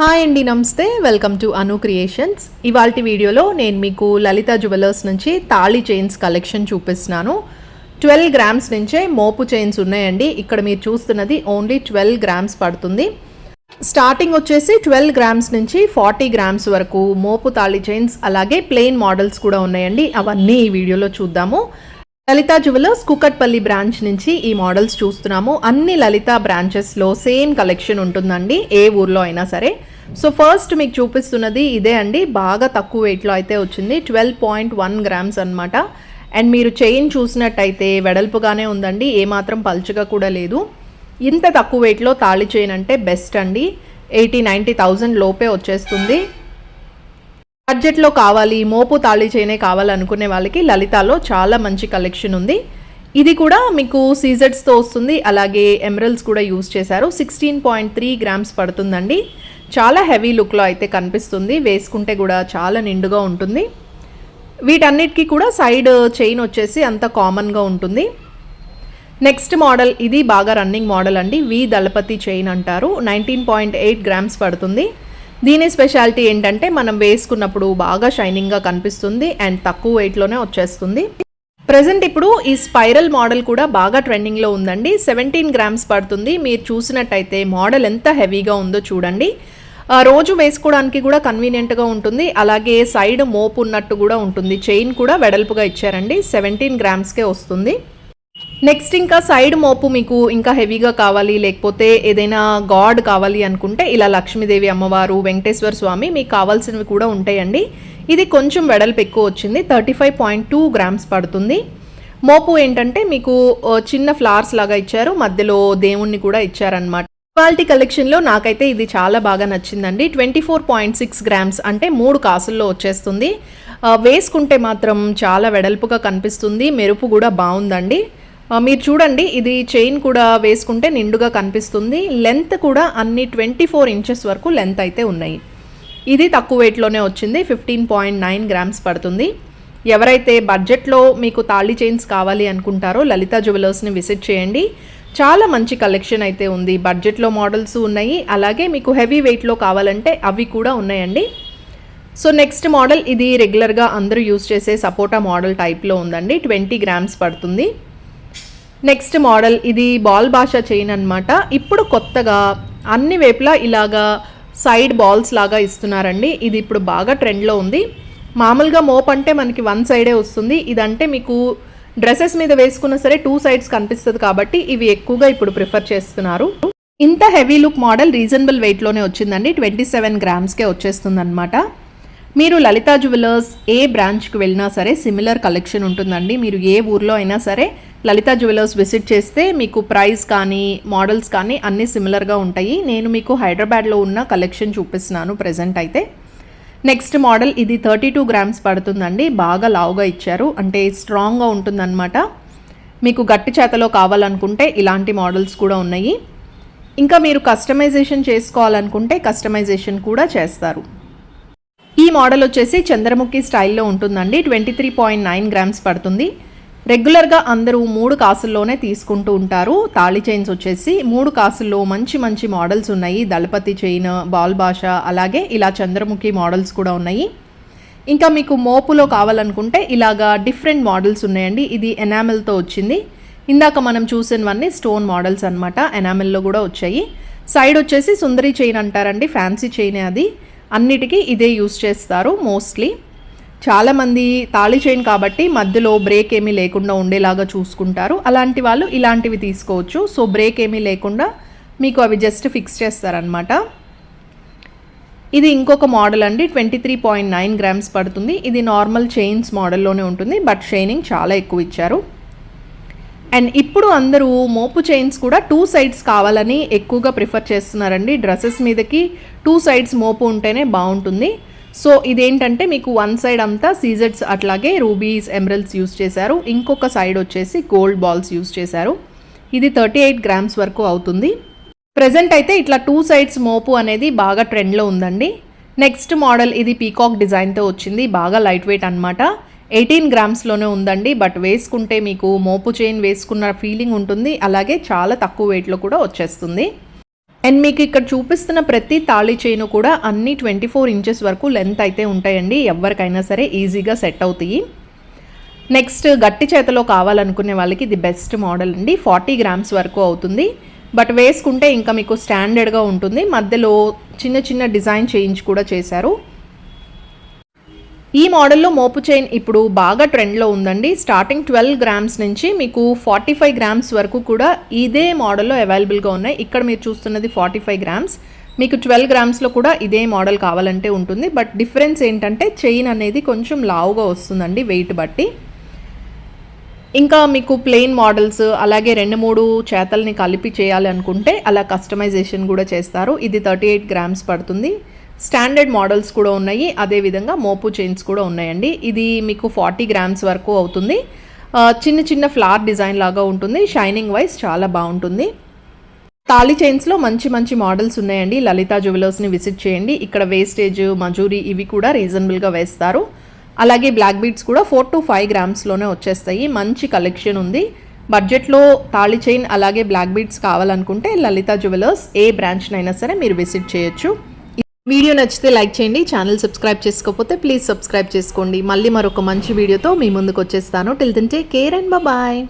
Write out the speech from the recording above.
Hi అండి, నమస్తే. Welcome to Anu creations. ఇవాల్టి వీడియోలో నేను మీకు లలిత జ్యువెలర్స్ నుంచి తాళి చైన్స్ కలెక్షన్ చూపిస్తున్నాను. 12 గ్రామ్స్ నుంచే మోపు చైన్స్ ఉన్నాయండి. ఇక్కడ మీరు చూస్తున్నది ఓన్లీ 12 గ్రామ్స్ పడుతుంది. స్టార్టింగ్ వచ్చేసి 12 గ్రామ్స్ నుంచి 40 గ్రామ్స్ వరకు మోపు తాళి చైన్స్, అలాగే ప్లెయిన్ మోడల్స్ కూడా ఉన్నాయండి. అవన్నీ ఈ వీడియోలో చూద్దాము. లలిత జ్యువెలర్స్ కుకట్పల్లి బ్రాంచ్ నుంచి ఈ మోడల్స్ చూస్తున్నాము. అన్ని లలిత బ్రాంచెస్లో సేమ్ కలెక్షన్ ఉంటుందండి, ఏ ఊర్లో అయినా సరే. సో ఫస్ట్ మీకు చూపిస్తున్నది ఇదే అండి. బాగా తక్కువ వెయిట్లో అయితే వచ్చింది, 12.1 గ్రామ్స్ అనమాట. అండ్ మీరు చైన్ చూసినట్టయితే వెడల్పుగానే ఉందండి, ఏమాత్రం పల్చగా కూడా లేదు. ఇంత తక్కువ వెయిట్లో తాళి చైన్ అంటే బెస్ట్ అండి. 80-90,000 లోపే వచ్చేస్తుంది. బడ్జెట్లో కావాలి, మోపు తాళి చైనే కావాలనుకునే వాళ్ళకి లలితాలో చాలా మంచి కలెక్షన్ ఉంది. ఇది కూడా మీకు సీజెడ్స్తో వస్తుంది, అలాగే ఎమరల్స్ కూడా యూజ్ చేశారు. 16.3 గ్రామ్స్ పడుతుందండి. చాలా హెవీ లుక్లో అయితే కనిపిస్తుంది, వేసుకుంటే కూడా చాలా నిండుగా ఉంటుంది. వీటన్నిటికీ కూడా సైడ్ చైన్ వచ్చేసి అంత కామన్గా ఉంటుంది. నెక్స్ట్ మోడల్, ఇది బాగా రన్నింగ్ మోడల్ అండి. వి దళపతి చైన్ అంటారు. 19.8 గ్రామ్స్ పడుతుంది. దీని స్పెషాలిటీ ఏంటంటే మనం వేసుకున్నప్పుడు బాగా షైనింగ్గా కనిపిస్తుంది అండ్ తక్కువ వెయిట్లోనే వచ్చేస్తుంది. ప్రజెంట్ ఇప్పుడు ఈ స్పైరల్ మోడల్ కూడా బాగా ట్రెండింగ్లో ఉందండి. 17 గ్రామ్స్ పడుతుంది. మీరు చూసినట్టయితే మోడల్ ఎంత హెవీగా ఉందో చూడండి. రోజు వేసుకోవడానికి కూడా కన్వీనియంట్గా ఉంటుంది, అలాగే సైడ్ మోపు ఉన్నట్టు కూడా ఉంటుంది. చైన్ కూడా వెడల్పుగా ఇచ్చారండి. 17 గ్రామ్స్కే వస్తుంది. నెక్స్ట్ ఇంకా సైడ్ మోపు మీకు ఇంకా హెవీగా కావాలి, లేకపోతే ఏదైనా గాడ్ కావాలి అనుకుంటే ఇలా లక్ష్మీదేవి అమ్మవారు, వెంకటేశ్వర స్వామి మీకు కావాల్సినవి కూడా ఉంటాయండి. ఇది కొంచెం వెడల్పు ఎక్కువ వచ్చింది, 35.2 గ్రామ్స్ పడుతుంది. మోపు ఏంటంటే మీకు చిన్న ఫ్లవర్స్ లాగా ఇచ్చారు, మధ్యలో దేవుణ్ణి కూడా ఇచ్చారనమాట. క్వాలిటీ కలెక్షన్లో నాకైతే ఇది చాలా బాగా నచ్చిందండి. 24.6 గ్రామ్స్ అంటే 3 కాసుల్లో వచ్చేస్తుంది. వేసుకుంటే మాత్రం చాలా వెడల్పుగా కనిపిస్తుంది, మెరుపు కూడా బాగుందండి. మీరు చూడండి, ఇది చైన్ కూడా వేసుకుంటే నిండుగా కనిపిస్తుంది. లెంత్ కూడా అన్ని 24 ఇంచెస్ వరకు లెంత్ అయితే ఉన్నాయి. ఇది తక్కువ వెయిట్లోనే వచ్చింది, 15.9 గ్రామ్స్ పడుతుంది. ఎవరైతే బడ్జెట్లో మీకు తాళి చైన్స్ కావాలి అనుకుంటారో లలిత జ్యువెలర్స్ని విజిట్ చేయండి. చాలా మంచి కలెక్షన్ అయితే ఉంది. బడ్జెట్లో మోడల్స్ ఉన్నాయి, అలాగే మీకు హెవీ వెయిట్లో కావాలంటే అవి కూడా ఉన్నాయండి. సో నెక్స్ట్ మోడల్, ఇది రెగ్యులర్గా అందరూ యూజ్ చేసే సపోటా మోడల్ టైప్లో ఉందండి. 20 గ్రామ్స్ పడుతుంది. నెక్స్ట్ మోడల్, ఇది బాల్ భాష చైన్ అనమాట. ఇప్పుడు కొత్తగా అన్ని వైపులా ఇలాగా సైడ్ బాల్స్ లాగా ఇస్తున్నారండి. ఇది ఇప్పుడు బాగా ట్రెండ్లో ఉంది. మామూలుగా మోప్ అంటే మనకి 1 సైడే వస్తుంది, ఇదంటే మీకు డ్రెస్సెస్ మీద వేసుకున్నా సరే 2 సైడ్స్ కనిపిస్తుంది, కాబట్టి ఇవి ఎక్కువగా ఇప్పుడు ప్రిఫర్ చేస్తున్నారు. ఇంత హెవీ లుక్ మోడల్ రీజనబుల్ వెయిట్లోనే వచ్చిందండి. 27 గ్రామ్స్కే వచ్చేస్తుంది అనమాట. మీరు లలిత జ్యువెలర్స్ ఏ బ్రాంచ్కి వెళ్ళినా సరే సిమిలర్ కలెక్షన్ ఉంటుందండి. మీరు ఏ ఊర్లో అయినా సరే లలిత జ్యువెలర్స్ విజిట్ చేస్తే మీకు ప్రైస్ కానీ మోడల్స్ కానీ అన్నీ సిమిలర్గా ఉంటాయి. నేను మీకు హైదరాబాద్లో ఉన్న కలెక్షన్ చూపిస్తున్నాను ప్రజెంట్ అయితే. నెక్స్ట్ మోడల్, ఇది 32 గ్రామ్స్ పడుతుందండి. బాగా లావుగా ఇచ్చారు, అంటే స్ట్రాంగ్గా ఉంటుందన్నమాట. మీకు గట్టి చేతలో కావాలనుకుంటే ఇలాంటి మోడల్స్ కూడా ఉన్నాయి. ఇంకా మీరు కస్టమైజేషన్ చేసుకోవాలనుకుంటే కస్టమైజేషన్ కూడా చేస్తారు. ఈ మోడల్ వచ్చేసి చంద్రముఖి స్టైల్లో ఉంటుందండి. 23.9 గ్రామ్స్ పడుతుంది. రెగ్యులర్గా అందరూ 3 కాసుల్లోనే తీసుకుంటూ ఉంటారు. తాళి చైన్స్ వచ్చేసి 3 కాసుల్లో మంచి మంచి మోడల్స్ ఉన్నాయి. దళపతి చైన్, బాల్ భాష, అలాగే ఇలా చంద్రముఖి మోడల్స్ కూడా ఉన్నాయి. ఇంకా మీకు మోపులో కావాలనుకుంటే ఇలాగా డిఫరెంట్ మోడల్స్ ఉన్నాయండి. ఇది ఎనామెల్తో వచ్చింది. ఇందాక మనం చూసినవన్నీ స్టోన్ మోడల్స్ అనమాట, ఎనామెల్లో కూడా వచ్చాయి. సైడ్ వచ్చేసి సుందరి చైన్ అంటారండి, ఫ్యాన్సీ చైనే అది. అన్నిటికీ ఇదే యూస్ చేస్తారు మోస్ట్లీ. చాలామంది తాళి చైన్ కాబట్టి మధ్యలో బ్రేక్ ఏమీ లేకుండా ఉండేలాగా చూసుకుంటారు. అలాంటి వాళ్ళు ఇలాంటివి తీసుకోవచ్చు. సో బ్రేక్ ఏమీ లేకుండా మీకు అవి జస్ట్ ఫిక్స్ చేస్తారనమాట. ఇది ఇంకొక మోడల్ అండి. 23.9 గ్రామ్స్ పడుతుంది. ఇది నార్మల్ చైన్స్ మోడల్లోనే ఉంటుంది, బట్ షైనింగ్ చాలా ఎక్కువ ఇచ్చారు. అండ్ ఇప్పుడు అందరూ మోపు చైన్స్ కూడా 2 సైడ్స్ కావాలని ఎక్కువగా ప్రిఫర్ చేస్తున్నారండి. డ్రెస్సెస్ మీదకి 2 సైడ్స్ మోపు ఉంటేనే బాగుంటుంది. సో ఇదేంటంటే మీకు 1 సైడ్ అంతా సీజెడ్స్, అట్లాగే రూబీస్, ఎమరల్స్ యూస్ చేశారు. ఇంకొక సైడ్ వచ్చేసి గోల్డ్ బాల్స్ యూస్ చేశారు. ఇది 38 గ్రామ్స్ వరకు అవుతుంది. ప్రజెంట్ అయితే ఇట్లా 2 సైడ్స్ మోపు అనేది బాగా ట్రెండ్లో ఉందండి. నెక్స్ట్ మోడల్, ఇది పీకాక్ డిజైన్తో వచ్చింది. బాగా లైట్ వెయిట్ అనమాట. 18 గ్రామ్స్లోనే ఉందండి, బట్ వేసుకుంటే మీకు మోపు చైన్ వేసుకున్న ఫీలింగ్ ఉంటుంది, అలాగే చాలా తక్కువ వెయిట్లో కూడా వచ్చేస్తుంది. అండ్ మీకు ఇక్కడ చూపిస్తున్న ప్రతి తాళి చైన్ కూడా అన్ని 24 ఇంచెస్ వరకు లెంత్ అయితే ఉంటాయండి. ఎవరికైనా సరే ఈజీగా సెట్ అవుతాయి. నెక్స్ట్ గట్టి చేతలో కావాలనుకునే వాళ్ళకి ఇది బెస్ట్ మోడల్ అండి. 40 గ్రామ్స్ వరకు అవుతుంది. బట్ వేసుకుంటే ఇంకా మీకు స్టాండర్డ్గా ఉంటుంది. మధ్యలో చిన్న చిన్న డిజైన్ చేంజ్ కూడా చేశారు. ఈ మోడల్లో మోపు చైన్ ఇప్పుడు బాగా ట్రెండ్లో ఉందండి. స్టార్టింగ్ 12 గ్రామ్స్ నుంచి మీకు 45 గ్రామ్స్ వరకు కూడా ఇదే మోడల్లో అవైలబుల్గా ఉన్నాయి. ఇక్కడ మీరు చూస్తున్నది 45 గ్రామ్స్, మీకు 12 గ్రామ్స్లో కూడా ఇదే మోడల్ కావాలంటే ఉంటుంది. బట్ డిఫరెన్స్ ఏంటంటే చైన్ అనేది కొంచెం లావుగా వస్తుందండి వెయిట్ బట్టి. ఇంకా మీకు ప్లెయిన్ మోడల్స్ అలాగే 2-3 చేతల్ని కలిపి చేయాలి అనుకుంటే అలా కస్టమైజేషన్ కూడా చేస్తారు. ఇది 38 గ్రామ్స్ పడుతుంది. స్టాండర్డ్ మోడల్స్ కూడా ఉన్నాయి, అదేవిధంగా మోపు చైన్స్ కూడా ఉన్నాయండి. ఇది మీకు 40 గ్రామ్స్ వరకు అవుతుంది. చిన్న చిన్న ఫ్లవర్ డిజైన్ లాగా ఉంటుంది. షైనింగ్ వైజ్ చాలా బాగుంటుంది. తాళి చైన్స్లో మంచి మంచి మోడల్స్ ఉన్నాయండి. లలితా జ్యువెలర్స్ని విజిట్ చేయండి. ఇక్కడ వేస్టేజ్ మజూరీ ఇవి కూడా రీజనబుల్గా వేస్తారు. అలాగే బ్లాక్ బీడ్స్ కూడా 4 to 5 గ్రామ్స్లోనే వచ్చేస్తాయి. మంచి కలెక్షన్ ఉంది. బడ్జెట్లో తాళి చైన్ అలాగే బ్లాక్ బీడ్స్ కావాలనుకుంటే లలితా జ్యువెలర్స్ ఏ బ్రాంచ్నైనా సరే మీరు విజిట్ చేయొచ్చు. వీడియో నచ్చితే లైక్ చేయండి. ఛానల్ సబ్స్క్రైబ్ చేసుకోకపోతే ప్లీజ్ సబ్స్క్రైబ్ చేసుకోండి. మళ్ళీ మరొక మంచి వీడియోతో మీ ముందుకు వచ్చేస్తాను. Till then take care and bye.